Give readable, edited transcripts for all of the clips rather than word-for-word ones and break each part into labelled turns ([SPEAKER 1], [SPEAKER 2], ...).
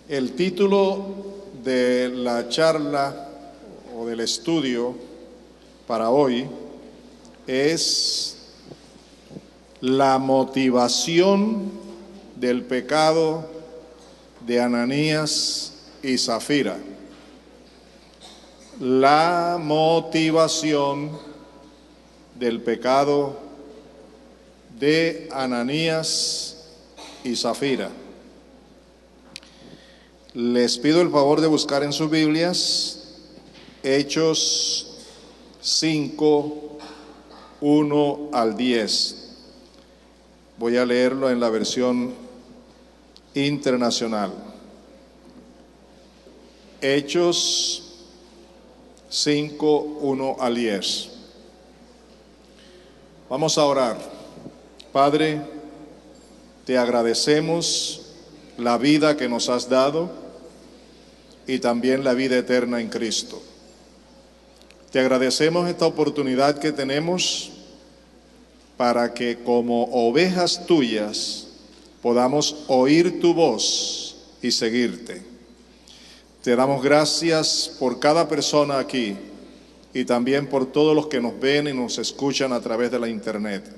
[SPEAKER 1] El título de la charla o del estudio para hoy es la motivación del pecado de Ananías y Zafira. La motivación del pecado de Ananías y Zafira. Les pido el favor de buscar en sus Biblias Hechos 5, 1 al 10. Voy a leerlo en la versión internacional. Hechos 5, 1 al 10. Vamos a orar. Padre, te agradecemos la vida que nos has dado y también la vida eterna en Cristo. Te agradecemos esta oportunidad que tenemos para que como ovejas tuyas podamos oír tu voz y seguirte. Te damos gracias por cada persona aquí y también por todos los que nos ven y nos escuchan a través de la internet.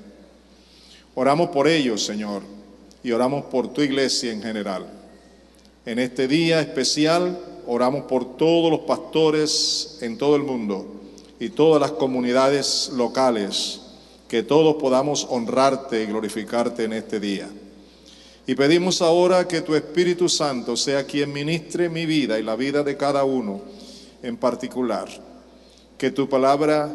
[SPEAKER 1] Oramos por ellos, Señor, y oramos por tu iglesia en general. En este día especial oramos por todos los pastores en todo el mundo y todas las comunidades locales, que todos podamos honrarte y glorificarte en este día. Y pedimos ahora que tu Espíritu Santo sea quien ministre mi vida y la vida de cada uno en particular. Que tu palabra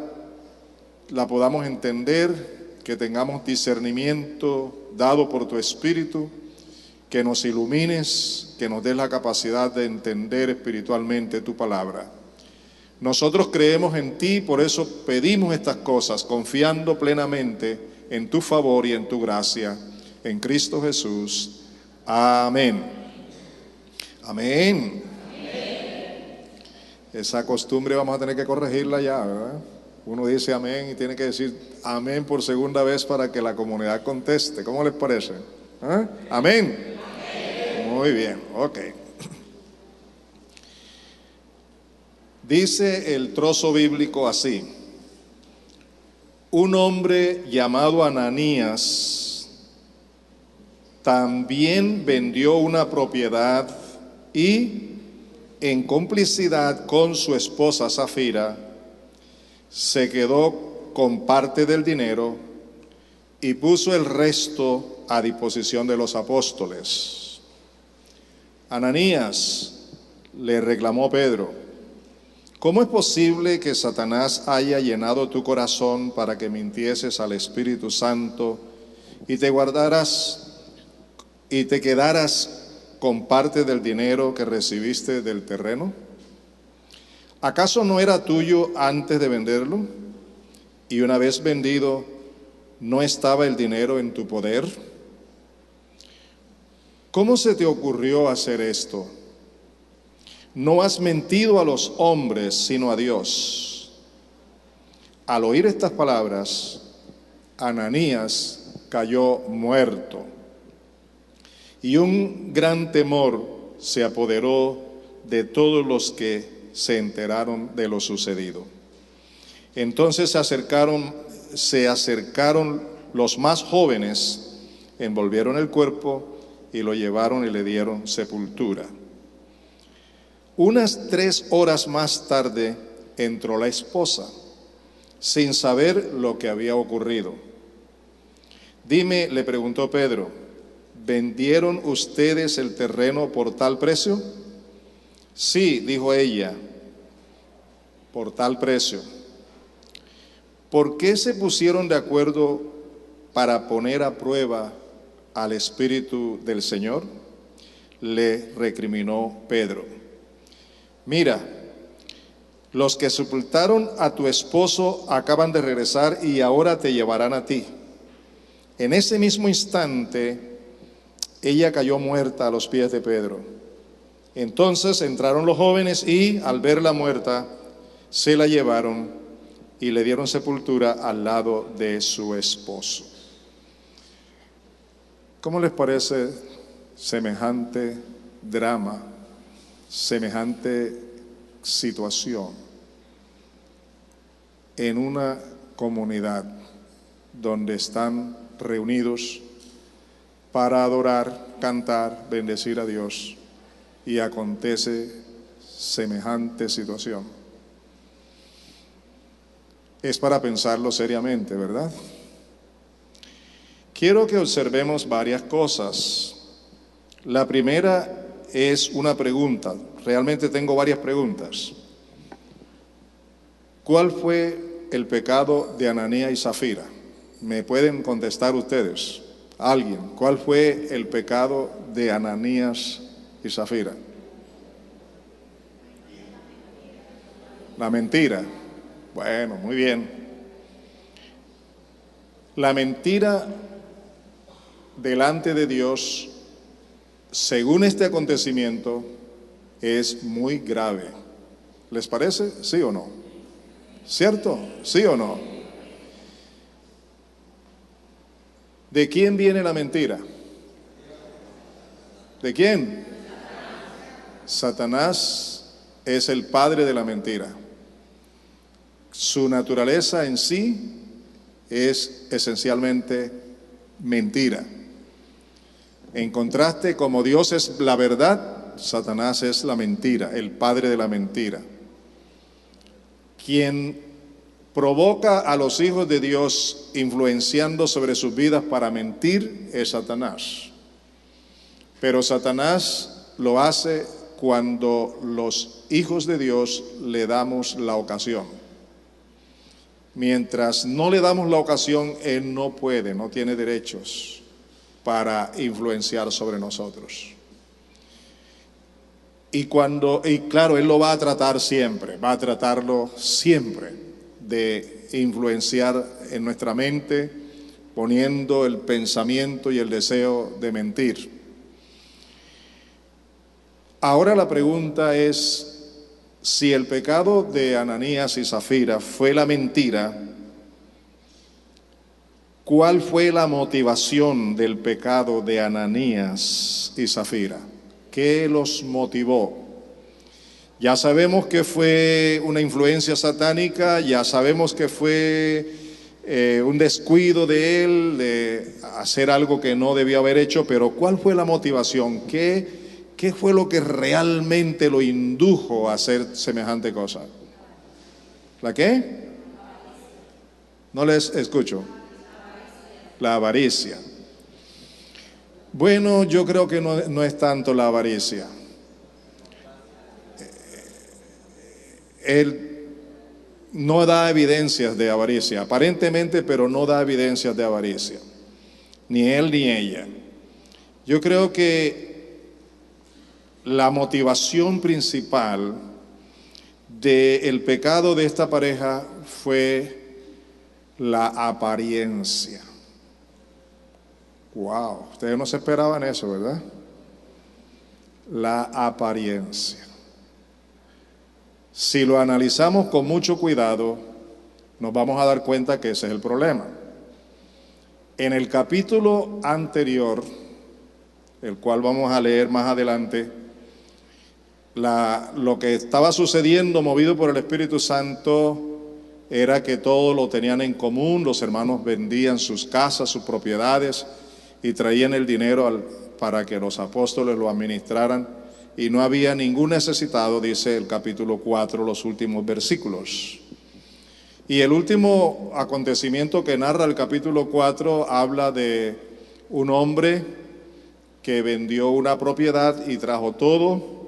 [SPEAKER 1] la podamos entender, que tengamos discernimiento dado por tu Espíritu, que nos ilumines, que nos des la capacidad de entender espiritualmente tu palabra. Nosotros creemos en ti, por eso pedimos estas cosas, confiando plenamente en tu favor y en tu gracia, en Cristo Jesús. Amén. Amén. Esa costumbre vamos a tener que corregirla ya, ¿verdad? Uno dice amén y tiene que decir amén por segunda vez para que la comunidad conteste. ¿Cómo les parece? ¿Ah? Amén. Muy bien, ok. Dice el trozo bíblico así: un hombre llamado Ananías también vendió una propiedad y, en complicidad con su esposa Zafira, se quedó con parte del dinero y puso el resto a disposición de los apóstoles. Ananías, le reclamó Pedro, ¿cómo es posible que Satanás haya llenado tu corazón para que mintieses al Espíritu Santo y te quedaras con parte del dinero que recibiste del terreno? ¿Acaso no era tuyo antes de venderlo? Y una vez vendido, ¿no estaba el dinero en tu poder? ¿Cómo se te ocurrió hacer esto? No has mentido a los hombres, sino a Dios. Al oír estas palabras, Ananías cayó muerto, y un gran temor se apoderó de todos los que se enteraron de lo sucedido. Entonces se acercaron los más jóvenes, envolvieron el cuerpo y lo llevaron y le dieron sepultura. Unas 3 horas más tarde entró la esposa, sin saber lo que había ocurrido. Dime, le preguntó Pedro, ¿vendieron ustedes el terreno por tal precio? Sí, dijo ella, por tal precio. ¿Por qué se pusieron de acuerdo para poner a prueba al Espíritu del Señor? Le recriminó Pedro. Mira, los que sepultaron a tu esposo acaban de regresar y ahora te llevarán a ti. En ese mismo instante, ella cayó muerta a los pies de Pedro. Entonces entraron los jóvenes y, al verla muerta, se la llevaron y le dieron sepultura al lado de su esposo. ¿Cómo les parece semejante drama semejante situación en una comunidad donde están reunidos para adorar, cantar, bendecir a Dios, y acontece semejante situación? Es para pensarlo seriamente, ¿verdad? Quiero que observemos varias cosas. La primera es una pregunta. Realmente tengo varias preguntas. ¿Cuál fue el pecado de Ananías y Zafira? ¿Me pueden contestar ustedes? Alguien. ¿Cuál fue el pecado de Ananías y Zafira? La mentira. Bueno, muy bien. La mentira delante de Dios, según este acontecimiento, es muy grave. ¿Les parece? ¿Sí o no? ¿Cierto? ¿Sí o no? ¿De quién viene la mentira? ¿De quién? Satanás es el padre de la mentira. Su naturaleza en sí es esencialmente mentira. En contraste, como Dios es la verdad, Satanás es la mentira, el padre de la mentira. Quien provoca a los hijos de Dios influenciando sobre sus vidas para mentir es Satanás. Pero Satanás lo hace cuando los hijos de Dios le damos la ocasión. Mientras no le damos la ocasión, él no puede, no tiene derechos para influenciar sobre nosotros. Y claro, él lo va a tratar siempre, va a tratarlo siempre de influenciar en nuestra mente, poniendo el pensamiento y el deseo de mentir. Ahora la pregunta es, si el pecado de Ananías y Zafira fue la mentira, ¿cuál fue la motivación del pecado de Ananías y Zafira? ¿Qué los motivó? Ya sabemos que fue una influencia satánica, ya sabemos que fue un descuido de él, de hacer algo que no debió haber hecho, pero ¿cuál fue la motivación? ¿Qué fue lo que realmente lo indujo a hacer semejante cosa? ¿La qué? No les escucho. La avaricia. Bueno, yo creo que no es tanto la avaricia. Él no da evidencias de avaricia, aparentemente, pero no da evidencias de avaricia. Ni él ni ella. Yo creo que la motivación principal del pecado de esta pareja fue la apariencia. Wow, ustedes no se esperaban eso, ¿verdad? La apariencia. Si lo analizamos con mucho cuidado, nos vamos a dar cuenta que ese es el problema. En el capítulo anterior, el cual vamos a leer más adelante, lo que estaba sucediendo, movido por el Espíritu Santo, era que todo lo tenían en común. Los hermanos vendían sus casas, sus propiedades, y traían el dinero para que los apóstoles lo administraran, y no había ningún necesitado, dice el capítulo 4, los últimos versículos. Y el último acontecimiento que narra el capítulo 4 habla de un hombre que vendió una propiedad y trajo todo.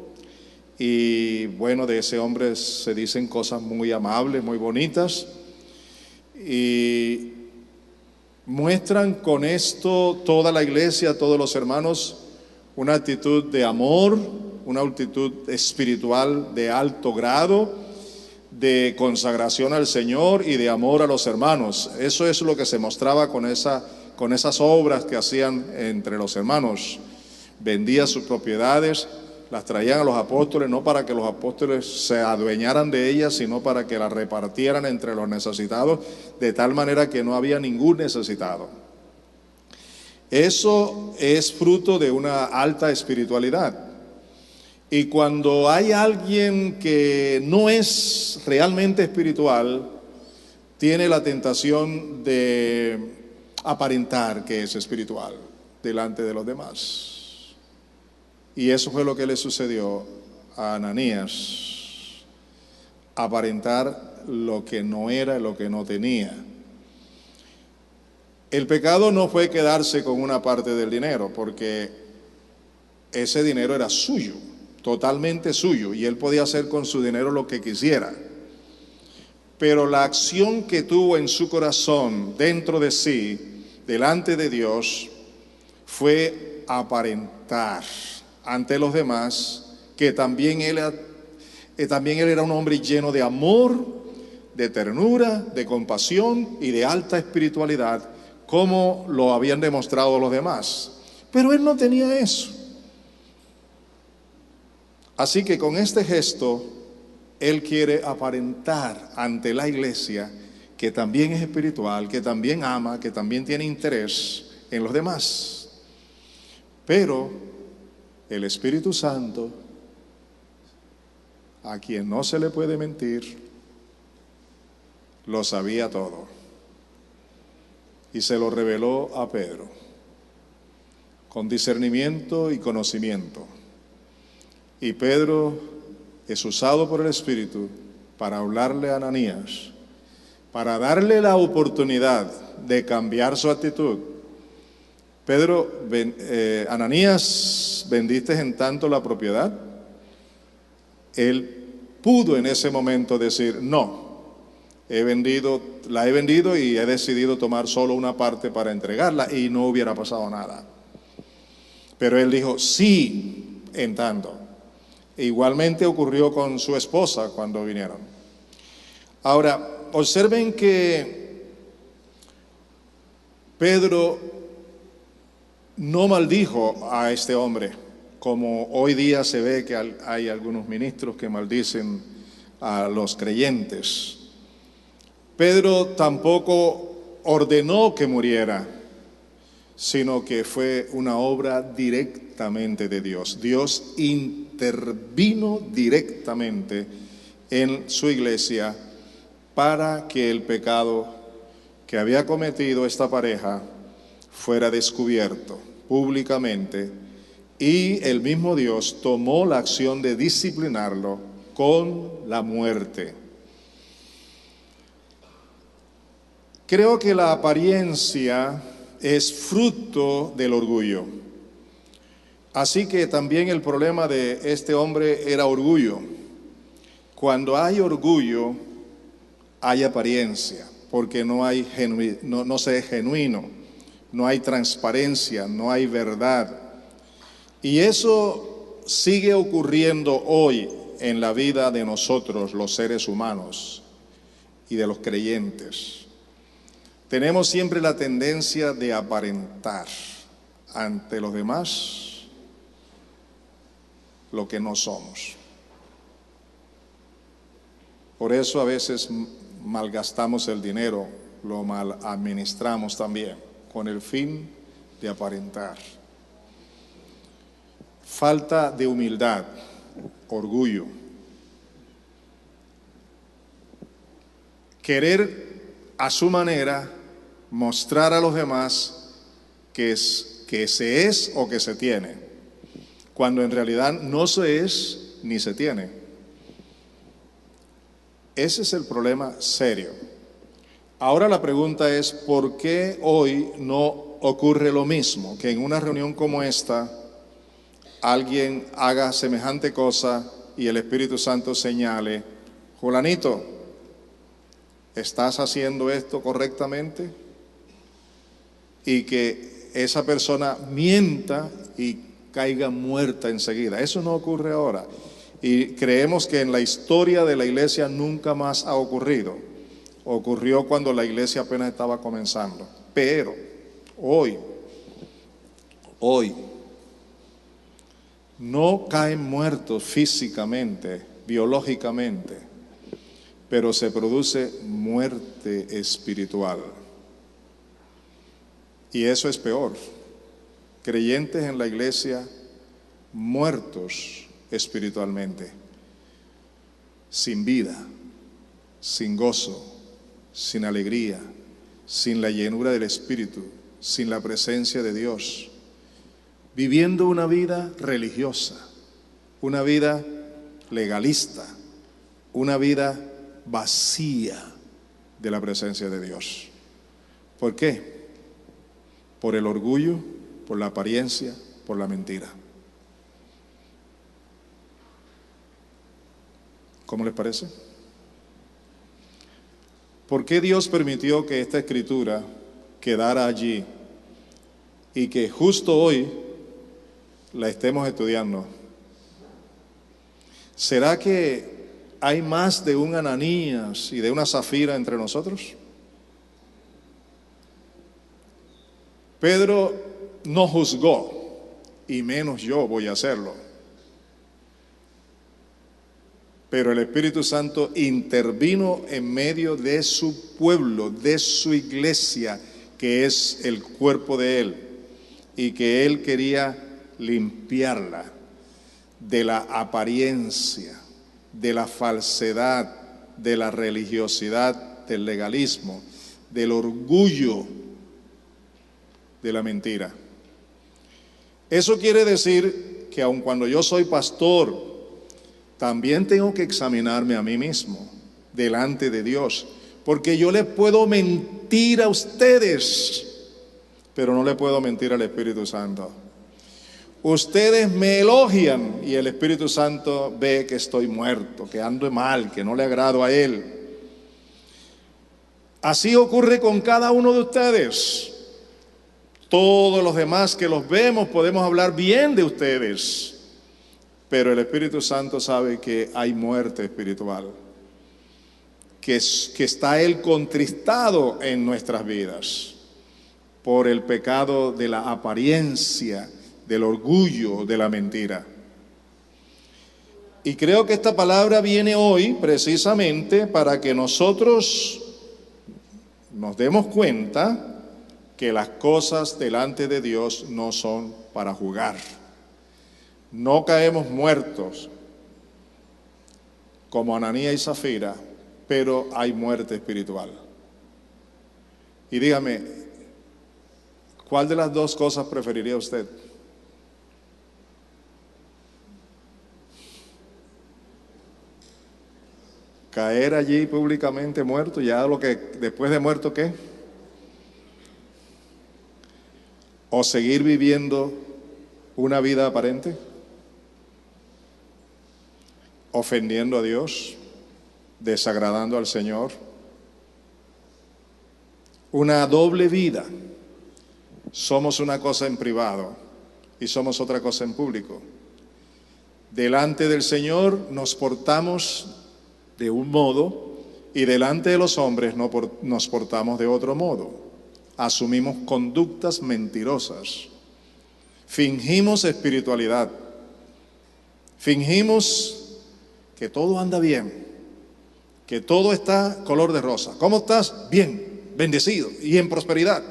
[SPEAKER 1] Y bueno, de ese hombre se dicen cosas muy amables, muy bonitas, y muestran con esto toda la iglesia, todos los hermanos, una actitud de amor, una actitud espiritual de alto grado, de consagración al Señor y de amor a los hermanos. Eso es lo que se mostraba con esas obras que hacían entre los hermanos. Vendían sus propiedades, las traían a los apóstoles, no para que los apóstoles se adueñaran de ellas, sino para que las repartieran entre los necesitados, de tal manera que no había ningún necesitado. Eso es fruto de una alta espiritualidad. Y cuando hay alguien que no es realmente espiritual, tiene la tentación de aparentar que es espiritual delante de los demás. Y eso fue lo que le sucedió a Ananías: aparentar lo que no era, lo que no tenía. El pecado no fue quedarse con una parte del dinero, porque ese dinero era suyo, totalmente suyo, y él podía hacer con su dinero lo que quisiera. Pero la acción que tuvo en su corazón, dentro de sí, delante de Dios, fue aparentar ante los demás que también él era un hombre lleno de amor, de ternura, de compasión y de alta espiritualidad, como lo habían demostrado los demás. Pero él no tenía eso. Así que con este gesto, él quiere aparentar ante la iglesia que también es espiritual, que también ama, que también tiene interés en los demás. Pero el Espíritu Santo, a quien no se le puede mentir, lo sabía todo y se lo reveló a Pedro con discernimiento y conocimiento. Y Pedro es usado por el Espíritu para hablarle a Ananías, para darle la oportunidad de cambiar su actitud. Pedro, Ananías, ¿vendiste en tanto la propiedad? Él pudo en ese momento decir: no, la he vendido y he decidido tomar solo una parte para entregarla, y no hubiera pasado nada. Pero él dijo: sí, en tanto. Igualmente ocurrió con su esposa cuando vinieron. Ahora, observen que Pedro no maldijo a este hombre, como hoy día se ve que hay algunos ministros que maldicen a los creyentes. Pedro tampoco ordenó que muriera, sino que fue una obra directamente de Dios. Dios intervino directamente en su iglesia para que el pecado que había cometido esta pareja fuera descubierto públicamente, y el mismo Dios tomó la acción de disciplinarlo con la muerte. Creo que la apariencia es fruto del orgullo. Así que también el problema de este hombre era orgullo. Cuando hay orgullo, hay apariencia, porque no se es genuino, no hay transparencia, no hay verdad. Y eso sigue ocurriendo hoy en la vida de nosotros, los seres humanos, y de los creyentes. Tenemos siempre la tendencia de aparentar ante los demás lo que no somos. Por eso a veces malgastamos el dinero, lo mal administramos también, con el fin de aparentar. Falta de humildad, orgullo. Querer a su manera mostrar a los demás que se es o que se tiene, cuando en realidad no se es ni se tiene. Ese es el problema serio. Ahora la pregunta es: ¿por qué hoy no ocurre lo mismo? Que en una reunión como esta alguien haga semejante cosa y el Espíritu Santo señale: Julanito, ¿estás haciendo esto correctamente? Y que esa persona mienta y caiga muerta enseguida. Eso no ocurre ahora. Y creemos que en la historia de la iglesia nunca más ha ocurrido. Ocurrió cuando la iglesia apenas estaba comenzando. Pero hoy, no caen muertos físicamente, biológicamente, pero se produce muerte espiritual. Y eso es peor. Creyentes en la iglesia muertos espiritualmente, sin vida, sin gozo, sin alegría, sin la llenura del Espíritu, sin la presencia de Dios, viviendo una vida religiosa, una vida legalista, una vida vacía de la presencia de Dios. ¿Por qué? Por el orgullo, por la apariencia, por la mentira. ¿Cómo les parece? ¿Por qué Dios permitió que esta escritura quedara allí y que justo hoy la estemos estudiando? ¿Será que hay más de un Ananías y de una Zafira entre nosotros? Pedro no juzgó, y menos yo voy a hacerlo. Pero el Espíritu Santo intervino en medio de su pueblo, de su iglesia, que es el cuerpo de Él, y que Él quería limpiarla de la apariencia, de la falsedad, de la religiosidad, del legalismo, del orgullo, de la mentira. Eso quiere decir que aun cuando yo soy pastor, también tengo que examinarme a mí mismo delante de Dios, porque yo le puedo mentir a ustedes, pero no le puedo mentir al Espíritu Santo. Ustedes me elogian y el Espíritu Santo ve que estoy muerto, que ando mal, que no le agrado a Él. Así ocurre con cada uno de ustedes. Todos los demás que los vemos podemos hablar bien de ustedes, pero el Espíritu Santo sabe que hay muerte espiritual, que está Él contristado en nuestras vidas por el pecado de la apariencia, del orgullo, de la mentira. Y creo que esta palabra viene hoy precisamente para que nosotros nos demos cuenta que las cosas delante de Dios no son para jugar. No caemos muertos como Ananías y Zafira, pero hay muerte espiritual. Y dígame, ¿cuál de las dos cosas preferiría usted? Caer allí públicamente muerto, ya lo que después de muerto, ¿qué? ¿O seguir viviendo una vida aparente? Ofendiendo a Dios, desagradando al Señor. Una doble vida. Somos una cosa en privado y somos otra cosa en público. Delante del Señor nos portamos de un modo y delante de los hombres nos portamos de otro modo. Asumimos conductas mentirosas, fingimos espiritualidad, fingimos que todo anda bien, que todo está color de rosa. ¿Cómo estás? Bien, bendecido y en prosperidad,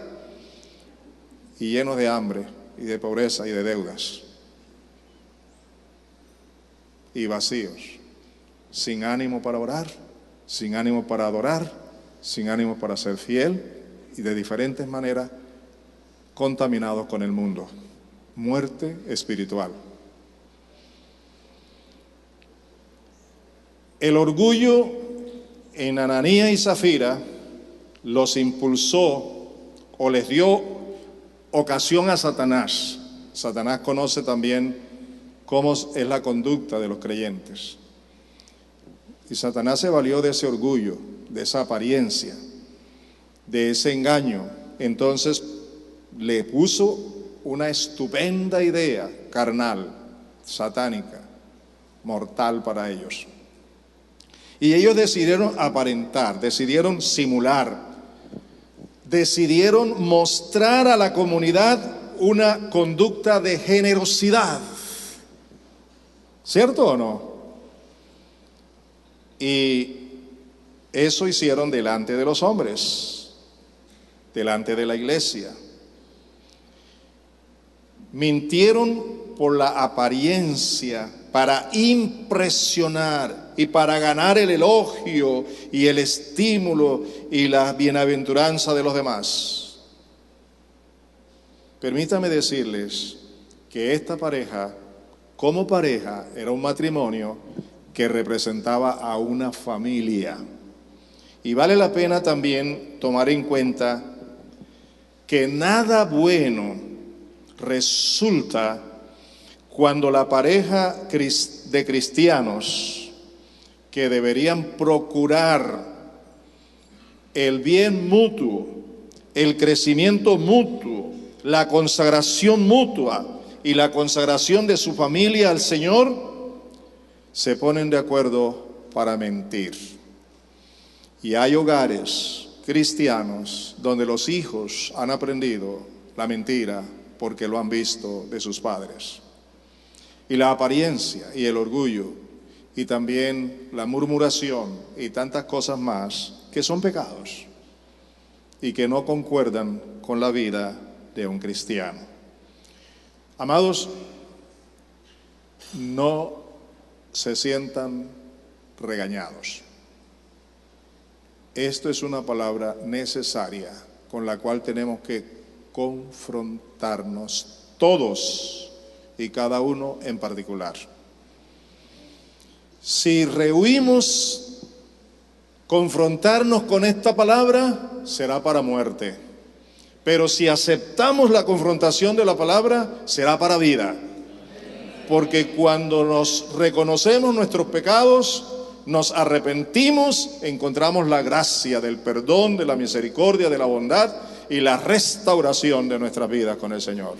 [SPEAKER 1] y llenos de hambre y de pobreza y de deudas y vacíos, sin ánimo para orar, sin ánimo para adorar, sin ánimo para ser fiel, y de diferentes maneras contaminados con el mundo. Muerte espiritual. El orgullo en Ananías y Zafira los impulsó o les dio ocasión a Satanás. Satanás conoce también cómo es la conducta de los creyentes. Y Satanás se valió de ese orgullo, de esa apariencia, de ese engaño. Entonces le puso una estupenda idea carnal, satánica, mortal para ellos. Y ellos decidieron aparentar, decidieron simular, decidieron mostrar a la comunidad una conducta de generosidad. ¿Cierto o no? Y eso hicieron delante de los hombres, delante de la iglesia. Mintieron por la apariencia para impresionar y para ganar el elogio y el estímulo y la bienaventuranza de los demás. Permítame decirles que esta pareja, como pareja, era un matrimonio que representaba a una familia. Y vale la pena también tomar en cuenta que nada bueno resulta cuando la pareja de cristianos que deberían procurar el bien mutuo, el crecimiento mutuo, la consagración mutua y la consagración de su familia al Señor, se ponen de acuerdo para mentir. Y hay hogares cristianos donde los hijos han aprendido la mentira porque lo han visto de sus padres. Y la apariencia y el orgullo y también la murmuración y tantas cosas más que son pecados y que no concuerdan con la vida de un cristiano. Amados, no se sientan regañados. Esto es una palabra necesaria con la cual tenemos que confrontarnos todos y cada uno en particular. Si rehuimos confrontarnos con esta palabra, será para muerte. Pero si aceptamos la confrontación de la palabra, será para vida. Porque cuando nos reconocemos nuestros pecados, nos arrepentimos, encontramos la gracia del perdón, de la misericordia, de la bondad y la restauración de nuestras vidas con el Señor.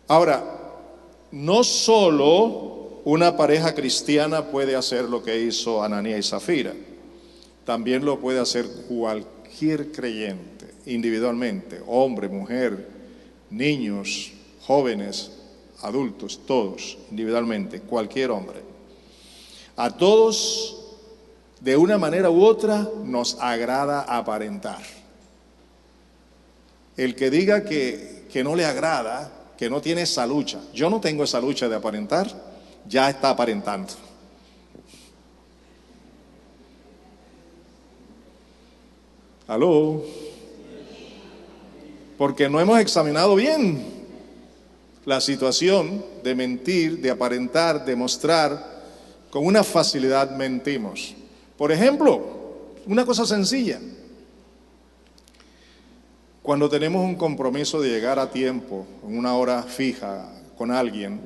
[SPEAKER 1] Ahora, no solo una pareja cristiana puede hacer lo que hizo Ananías y Zafira, también lo puede hacer cualquier creyente, individualmente, hombre, mujer, niños, jóvenes, adultos, todos, individualmente, cualquier hombre. A todos, de una manera u otra, nos agrada aparentar. El que diga que no le agrada, que no tiene esa lucha, yo no tengo esa lucha de aparentar, ya está aparentando. ¿Aló? Porque no hemos examinado bien la situación de mentir, de aparentar, de mostrar. Con una facilidad mentimos. Por ejemplo, una cosa sencilla. Cuando tenemos un compromiso de llegar a tiempo, en una hora fija con alguien,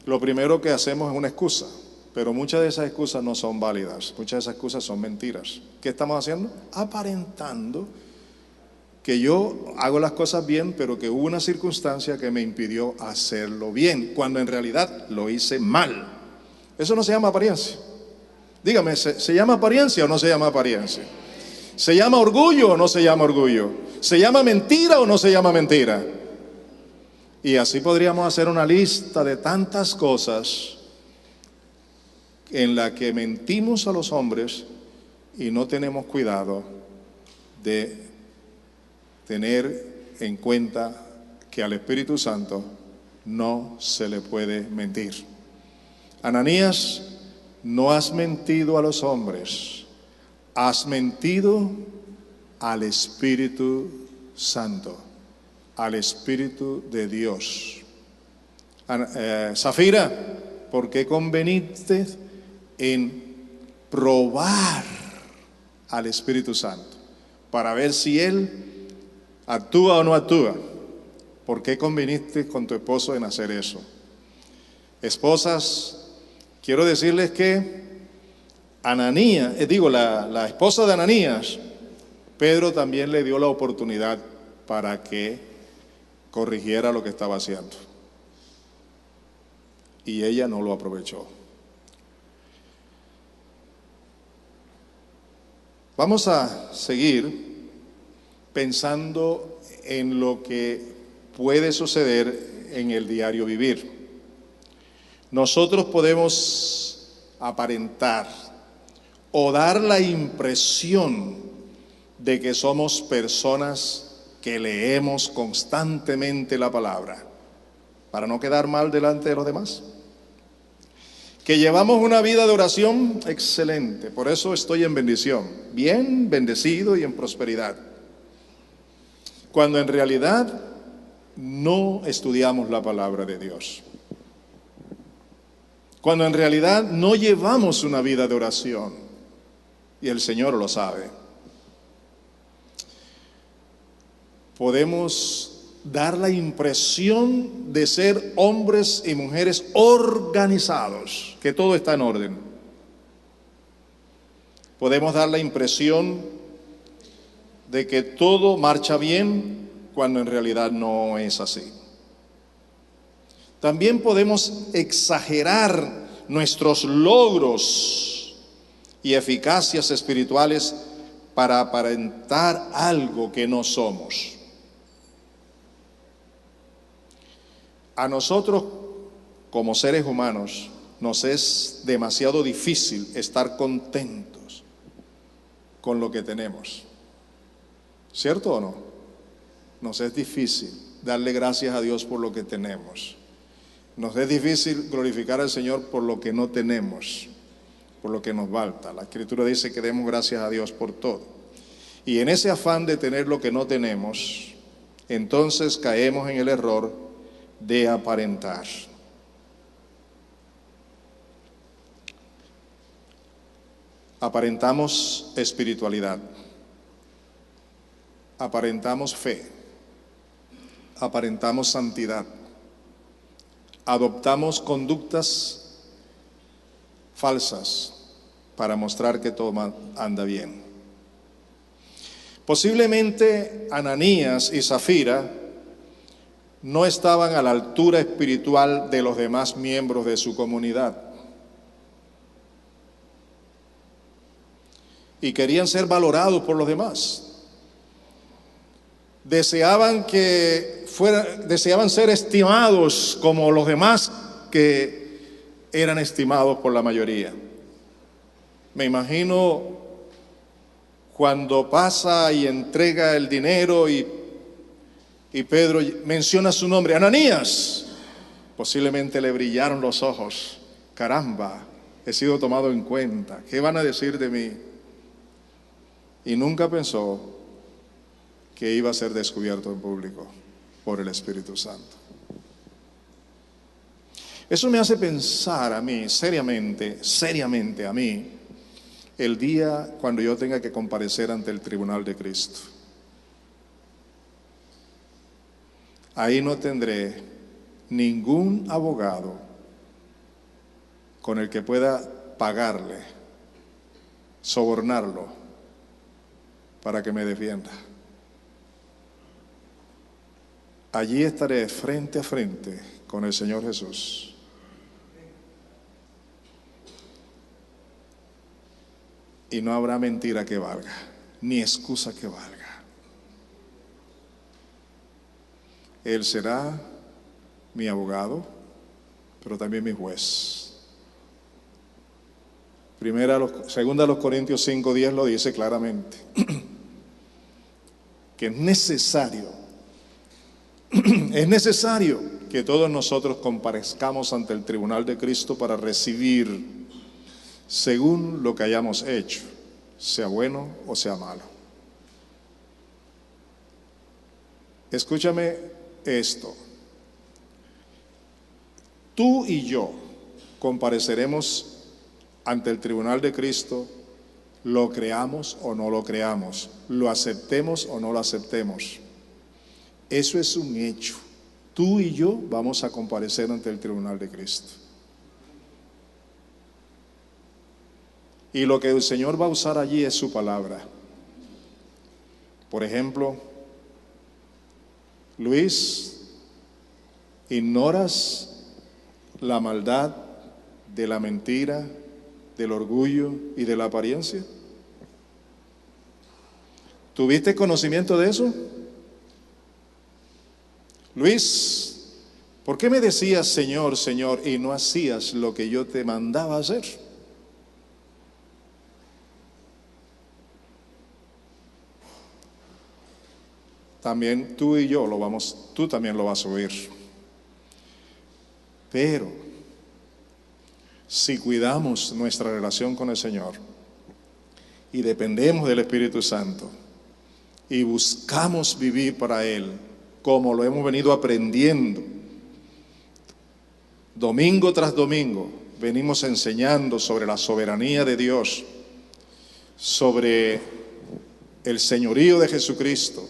[SPEAKER 1] lo primero que hacemos es una excusa. Pero muchas de esas excusas no son válidas. Muchas de esas excusas son mentiras. ¿Qué estamos haciendo? Aparentando que yo hago las cosas bien, pero que hubo una circunstancia que me impidió hacerlo bien, cuando en realidad lo hice mal. Eso no se llama apariencia. Dígame, ¿se llama apariencia o no se llama apariencia? ¿Se llama orgullo o no se llama orgullo? ¿Se llama mentira o no se llama mentira? Y así podríamos hacer una lista de tantas cosas en la que mentimos a los hombres y no tenemos cuidado de tener en cuenta que al Espíritu Santo no se le puede mentir. Ananías, no has mentido a los hombres, has mentido al Espíritu Santo, al Espíritu de Dios. Zafira, ¿por qué conveniste en probar al Espíritu Santo para ver si Él actúa o no actúa? ¿Por qué conviniste con tu esposo en hacer eso? Esposas, quiero decirles que Ananías, la esposa de Ananías, Pedro también le dio la oportunidad para que corrigiera lo que estaba haciendo. Y ella no lo aprovechó. Vamos a seguir pensando en lo que puede suceder en el diario vivir. Nosotros podemos aparentar o dar la impresión de que somos personas que leemos constantemente la palabra para no quedar mal delante de los demás, que llevamos una vida de oración excelente, por eso estoy en bendición, bien bendecido y en prosperidad, cuando en realidad no estudiamos la palabra de Dios, cuando en realidad no llevamos una vida de oración, y el Señor lo sabe. Podemos dar la impresión de ser hombres y mujeres organizados, que todo está en orden. Podemos dar la impresión de que todo marcha bien cuando en realidad no es así. También podemos exagerar nuestros logros y eficacias espirituales para aparentar algo que no somos. A nosotros, como seres humanos, nos es demasiado difícil estar contentos con lo que tenemos. ¿Cierto o no? Nos es difícil darle gracias a Dios por lo que tenemos. Nos es difícil glorificar al Señor por lo que no tenemos, por lo que nos falta. La Escritura dice que demos gracias a Dios por todo. Y en ese afán de tener lo que no tenemos, entonces caemos en el error de aparentar. Aparentamos espiritualidad, aparentamos fe, aparentamos santidad, adoptamos conductas falsas para mostrar que todo anda bien. Posiblemente Ananías y Zafira no estaban a la altura espiritual de los demás miembros de su comunidad y querían ser valorados por los demás. Deseaban ser estimados como los demás que eran estimados por la mayoría. Me imagino cuando pasa y entrega el dinero y Pedro menciona su nombre, Ananías. Posiblemente le brillaron los ojos. Caramba, he sido tomado en cuenta. ¿Qué van a decir de mí? Y nunca pensó que iba a ser descubierto en público por el Espíritu Santo. Eso me hace pensar a mí, seriamente a mí, el día cuando yo tenga que comparecer ante el tribunal de Cristo. Ahí no tendré ningún abogado con el que pueda pagarle, sobornarlo para que me defienda. Allí estaré frente a frente con el Señor Jesús. Y no habrá mentira que valga, ni excusa que valga. Él será mi abogado, pero también mi juez. Segunda los Corintios 5:10 lo dice claramente, que es necesario que todos nosotros comparezcamos ante el tribunal de Cristo para recibir según lo que hayamos hecho, sea bueno o sea malo. Escúchame esto. Tú y yo compareceremos ante el tribunal de Cristo, lo creamos o no lo creamos, lo aceptemos o no lo aceptemos. Eso es un hecho. Tú y yo vamos a comparecer ante el tribunal de Cristo. Y lo que el Señor va a usar allí es su palabra. Por ejemplo, Luis, ¿ignoras la maldad de la mentira, del orgullo y de la apariencia? ¿Tuviste conocimiento de eso? Luis, ¿por qué me decías Señor, Señor y no hacías lo que yo te mandaba hacer? también tú y yo tú también lo vas a oír. Pero si cuidamos nuestra relación con el Señor y dependemos del Espíritu Santo y buscamos vivir para Él como lo hemos venido aprendiendo, domingo tras domingo venimos enseñando sobre la soberanía de Dios, sobre el señorío de Jesucristo,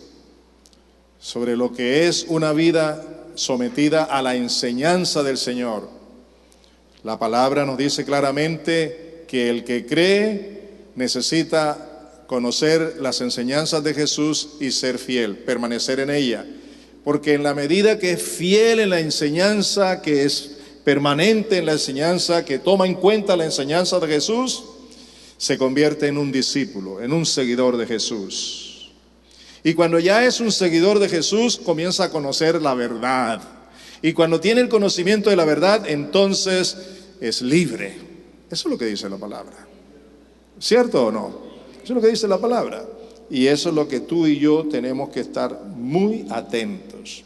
[SPEAKER 1] sobre lo que es una vida sometida a la enseñanza del Señor. La palabra nos dice claramente que el que cree necesita conocer las enseñanzas de Jesús y ser fiel, permanecer en ella. Porque en la medida que es fiel en la enseñanza, que es permanente en la enseñanza, que toma en cuenta la enseñanza de Jesús, se convierte en un discípulo, en un seguidor de Jesús. Y cuando ya es un seguidor de Jesús, comienza a conocer la verdad. Y cuando tiene el conocimiento de la verdad, entonces es libre. Eso es lo que dice la palabra. ¿Cierto o no? Eso es lo que dice la palabra. Y eso es lo que tú y yo tenemos que estar muy atentos.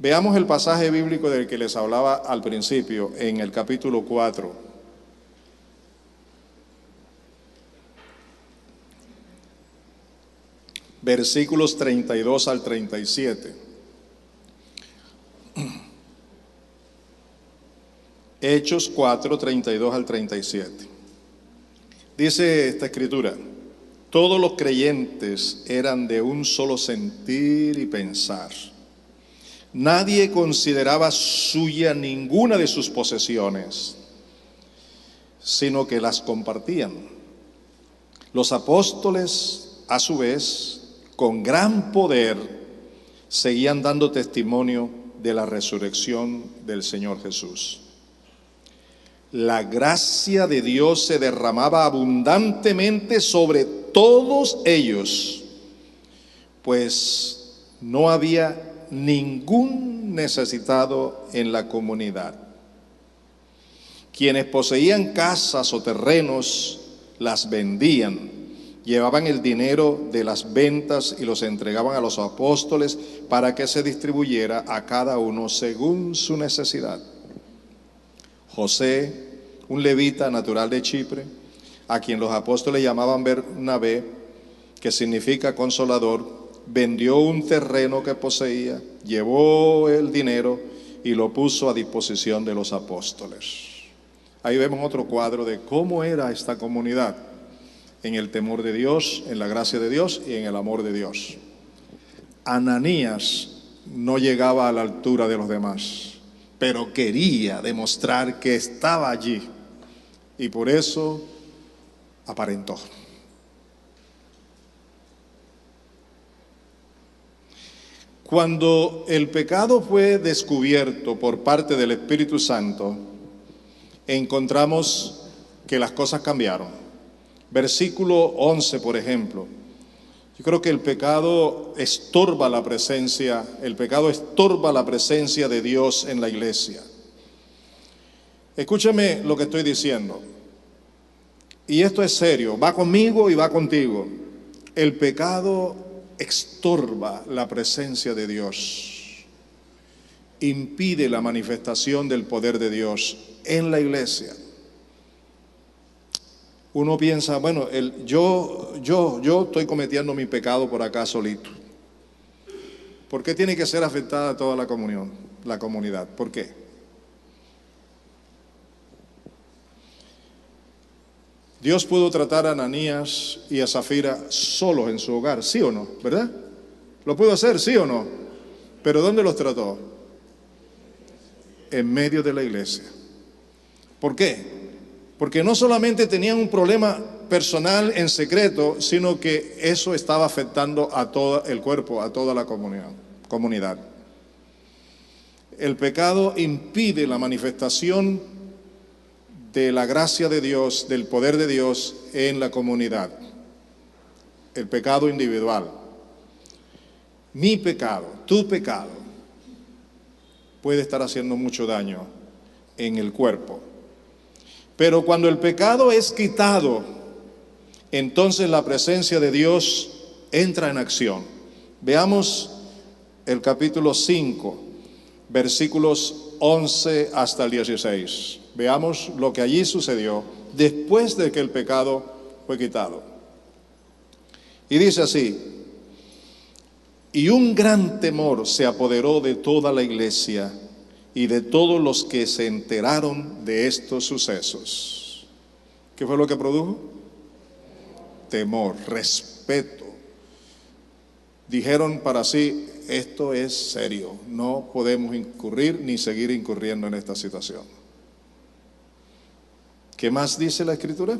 [SPEAKER 1] Veamos el pasaje bíblico del que les hablaba al principio, en el capítulo 4. Versículos 32 al 37. Hechos 4, 32 al 37. Dice esta escritura: todos los creyentes eran de un solo sentir y pensar. Nadie consideraba suya ninguna de sus posesiones, sino que las compartían. Los apóstoles, a su vez, con gran poder, seguían dando testimonio de la resurrección del Señor Jesús. La gracia de Dios se derramaba abundantemente sobre todos ellos, pues no había ningún necesitado en la comunidad. Quienes poseían casas o terrenos las vendían, llevaban el dinero de las ventas y los entregaban a los apóstoles para que se distribuyera a cada uno según su necesidad. José, un levita natural de Chipre, a quien los apóstoles llamaban Bernabé, que significa consolador, vendió un terreno que poseía, llevó el dinero y lo puso a disposición de los apóstoles. Ahí vemos otro cuadro de cómo era esta comunidad, en el temor de Dios, en la gracia de Dios y en el amor de Dios. Ananías no llegaba a la altura de los demás, pero quería demostrar que estaba allí y por eso aparentó. Cuando el pecado fue descubierto por parte del Espíritu Santo, encontramos que las cosas cambiaron. Versículo 11, por ejemplo. Yo creo que el pecado estorba la presencia de Dios en la iglesia. Escúchame lo que estoy diciendo. Y esto es serio, va conmigo y va contigo. El pecado estorba la presencia de Dios, impide la manifestación del poder de Dios en la iglesia. Uno piensa, bueno, yo estoy cometiendo mi pecado por acá solito. ¿Por qué tiene que ser afectada toda la comunidad? ¿Por qué? Dios pudo tratar a Ananías y a Zafira solos en su hogar, ¿sí o no? ¿Verdad? ¿Lo pudo hacer, sí o no? ¿Pero dónde los trató? En medio de la iglesia. ¿Por qué? Porque no solamente tenían un problema personal en secreto, sino que eso estaba afectando a todo el cuerpo, a toda la comunidad. El pecado impide la manifestación de la gracia de Dios, del poder de Dios en la comunidad. El pecado individual. Mi pecado, tu pecado, puede estar haciendo mucho daño en el cuerpo. Pero cuando el pecado es quitado entonces la presencia de Dios entra en acción. Veamos el capítulo 5, versículos 11 hasta el 16. Veamos lo que allí sucedió después de que el pecado fue quitado. Y dice así: y un gran temor se apoderó de toda la iglesia y de todos los que se enteraron de estos sucesos. ¿Qué fue lo que produjo? Temor, respeto. Dijeron para sí: esto es serio, no podemos incurrir ni seguir incurriendo en esta situación. ¿Qué más dice la Escritura?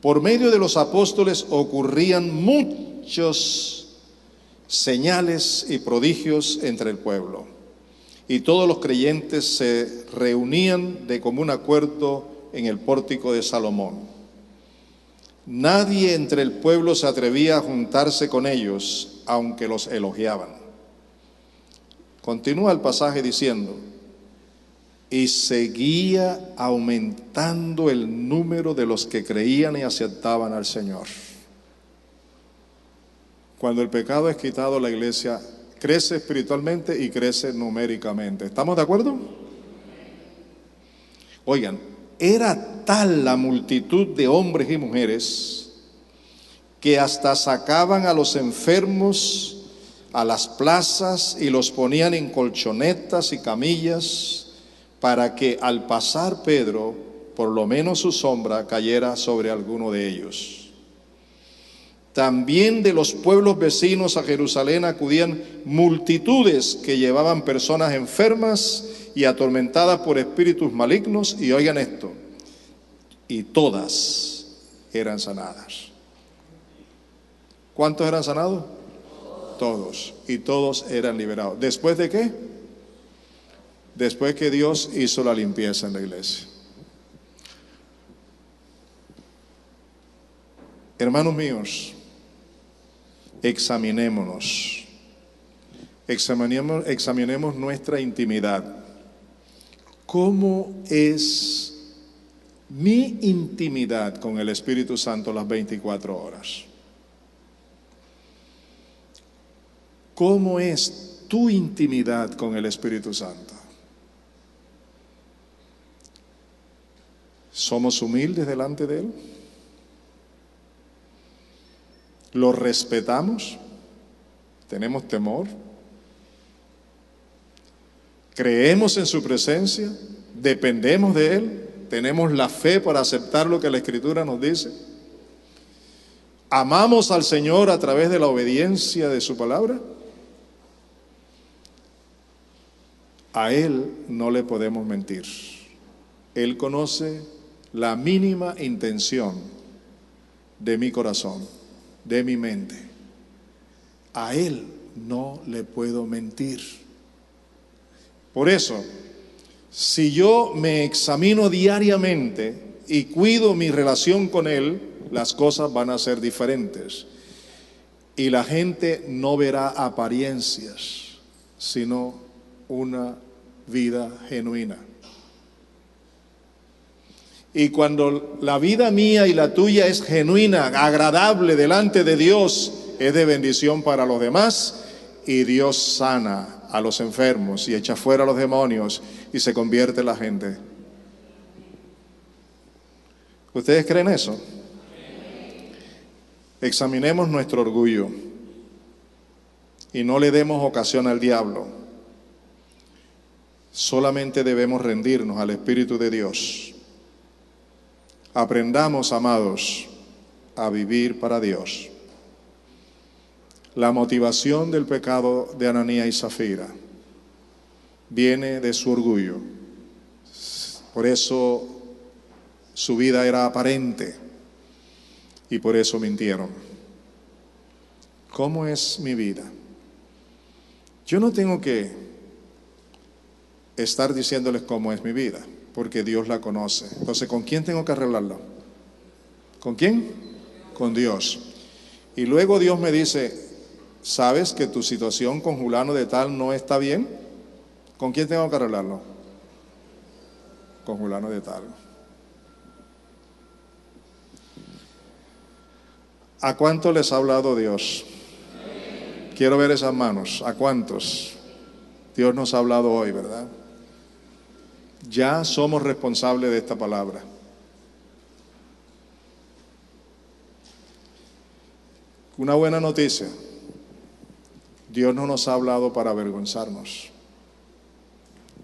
[SPEAKER 1] Por medio de los apóstoles ocurrían muchos señales y prodigios entre el pueblo, y todos los creyentes se reunían de común acuerdo en el pórtico de Salomón. Nadie entre el pueblo se atrevía a juntarse con ellos, aunque los elogiaban. Continúa el pasaje diciendo: y seguía aumentando el número de los que creían y aceptaban al Señor. Cuando el pecado es quitado, la iglesia crece espiritualmente y crece numéricamente. ¿Estamos de acuerdo? Oigan, era tal la multitud de hombres y mujeres que hasta sacaban a los enfermos a las plazas y los ponían en colchonetas y camillas para que al pasar Pedro, por lo menos su sombra cayera sobre alguno de ellos. También de los pueblos vecinos a Jerusalén acudían multitudes que llevaban personas enfermas y atormentadas por espíritus malignos, y oigan esto, y todas eran sanadas. ¿Cuántos eran sanados? Todos. Y todos eran liberados. ¿Después de qué? Después que Dios hizo la limpieza en la iglesia. Hermanos míos, examinémonos. Examinemos nuestra intimidad. ¿Cómo es mi intimidad con el Espíritu Santo las 24 horas? ¿Cómo es tu intimidad con el Espíritu Santo? ¿Somos humildes delante de Él? ¿Lo respetamos? ¿Tenemos temor? ¿Creemos en su presencia? ¿Dependemos de Él? ¿Tenemos la fe para aceptar lo que la Escritura nos dice? ¿Amamos al Señor a través de la obediencia de su palabra? A Él no le podemos mentir. Él conoce la mínima intención de mi corazón, de mi mente. A Él no le puedo mentir. Por eso, si yo me examino diariamente y cuido mi relación con Él, las cosas van a ser diferentes. Y la gente no verá apariencias, sino una vida genuina. Y cuando la vida mía y la tuya es genuina, agradable delante de Dios, es de bendición para los demás, y Dios sana a los enfermos y echa fuera a los demonios y se convierte la gente. ¿Ustedes creen eso? Examinemos nuestro orgullo y no le demos ocasión al diablo. Solamente debemos rendirnos al Espíritu de Dios. Aprendamos, amados, a vivir para Dios. La motivación del pecado de Ananías y Zafira viene de su orgullo. Por eso su vida era aparente y por eso mintieron. ¿Cómo es mi vida? Yo no tengo que estar diciéndoles cómo es mi vida, porque Dios la conoce. Entonces, ¿con quién tengo que arreglarlo? ¿Con quién? Con Dios. Y luego Dios me dice: ¿sabes que tu situación con fulano de tal no está bien? ¿Con quién tengo que arreglarlo? Con fulano de tal. ¿A cuántos les ha hablado Dios? Quiero ver esas manos. ¿A cuántos? Dios nos ha hablado hoy, ¿verdad? Ya somos responsables de esta palabra. Una buena noticia. Dios no nos ha hablado para avergonzarnos,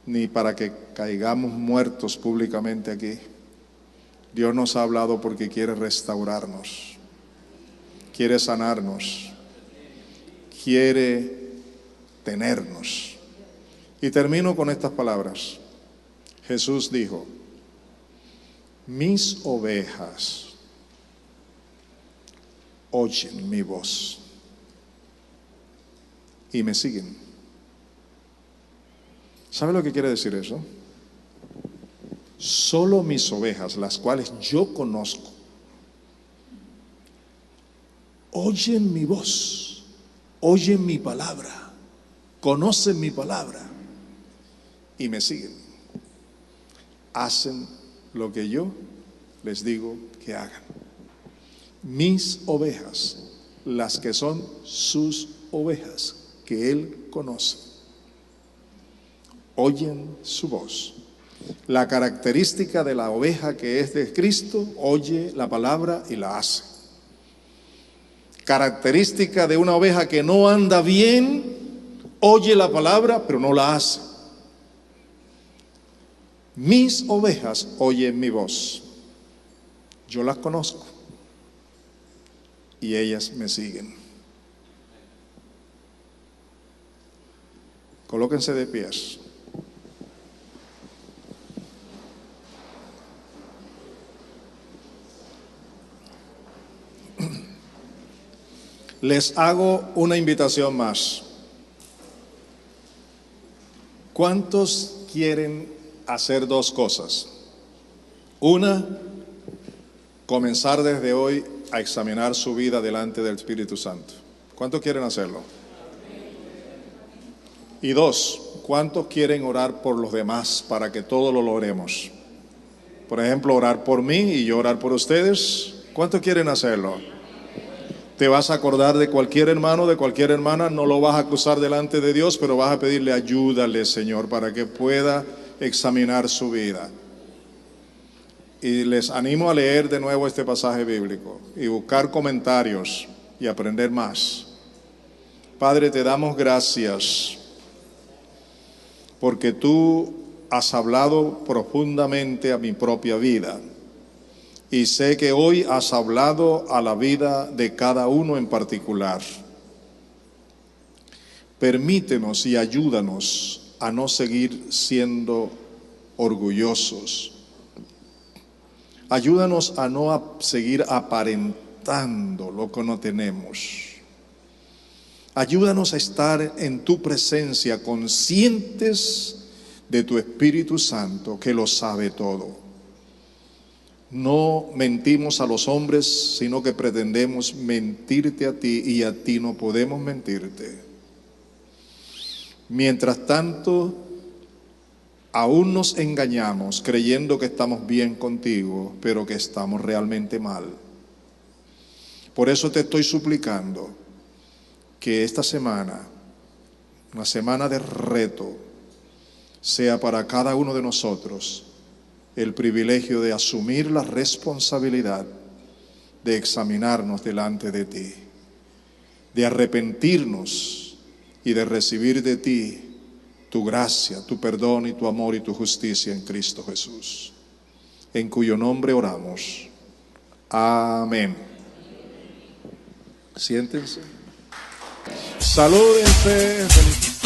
[SPEAKER 1] ni para que caigamos muertos públicamente aquí. Dios nos ha hablado porque quiere restaurarnos, quiere sanarnos, quiere tenernos. Y termino con estas palabras. Jesús dijo: mis ovejas oyen mi voz y me siguen. ¿Sabe lo que quiere decir eso? Solo mis ovejas, las cuales yo conozco, oyen mi voz, oyen mi palabra, conocen mi palabra y me siguen. Hacen lo que yo les digo que hagan. Mis ovejas, las que son sus ovejas, que Él conoce, oyen su voz. La característica de la oveja que es de Cristo: oye la palabra y la hace. Característica de una oveja que no anda bien: oye la palabra pero no la hace. Mis ovejas oyen mi voz. Yo las conozco y ellas me siguen. Colóquense de pies. Les hago una invitación más. ¿Cuántos quieren hacer dos cosas? Una, comenzar desde hoy a examinar su vida delante del Espíritu Santo. ¿Cuántos quieren hacerlo? Y dos, ¿cuántos quieren orar por los demás para que todos lo logremos? Por ejemplo, orar por mí y yo orar por ustedes. ¿Cuántos quieren hacerlo? Te vas a acordar de cualquier hermano, de cualquier hermana, no lo vas a acusar delante de Dios, pero vas a pedirle: ayúdale, Señor, para que pueda examinar su vida. Y les animo a leer de nuevo este pasaje bíblico y buscar comentarios y aprender más. Padre, te damos gracias porque tú has hablado profundamente a mi propia vida. Y sé que hoy has hablado a la vida de cada uno en particular. Permítenos y ayúdanos a no seguir siendo orgullosos. Ayúdanos a no seguir aparentando lo que no tenemos. Ayúdanos a estar en tu presencia conscientes de tu Espíritu Santo que lo sabe todo. No mentimos a los hombres, sino que pretendemos mentirte a ti, y a ti no podemos mentirte. Mientras tanto, aún nos engañamos creyendo que estamos bien contigo, pero que estamos realmente mal. Por eso te estoy suplicando que esta semana, una semana de reto, sea para cada uno de nosotros el privilegio de asumir la responsabilidad de examinarnos delante de ti, de arrepentirnos y de recibir de ti tu gracia, tu perdón y tu amor y tu justicia en Cristo Jesús, en cuyo nombre oramos. Amén. Siéntense. Salúdense.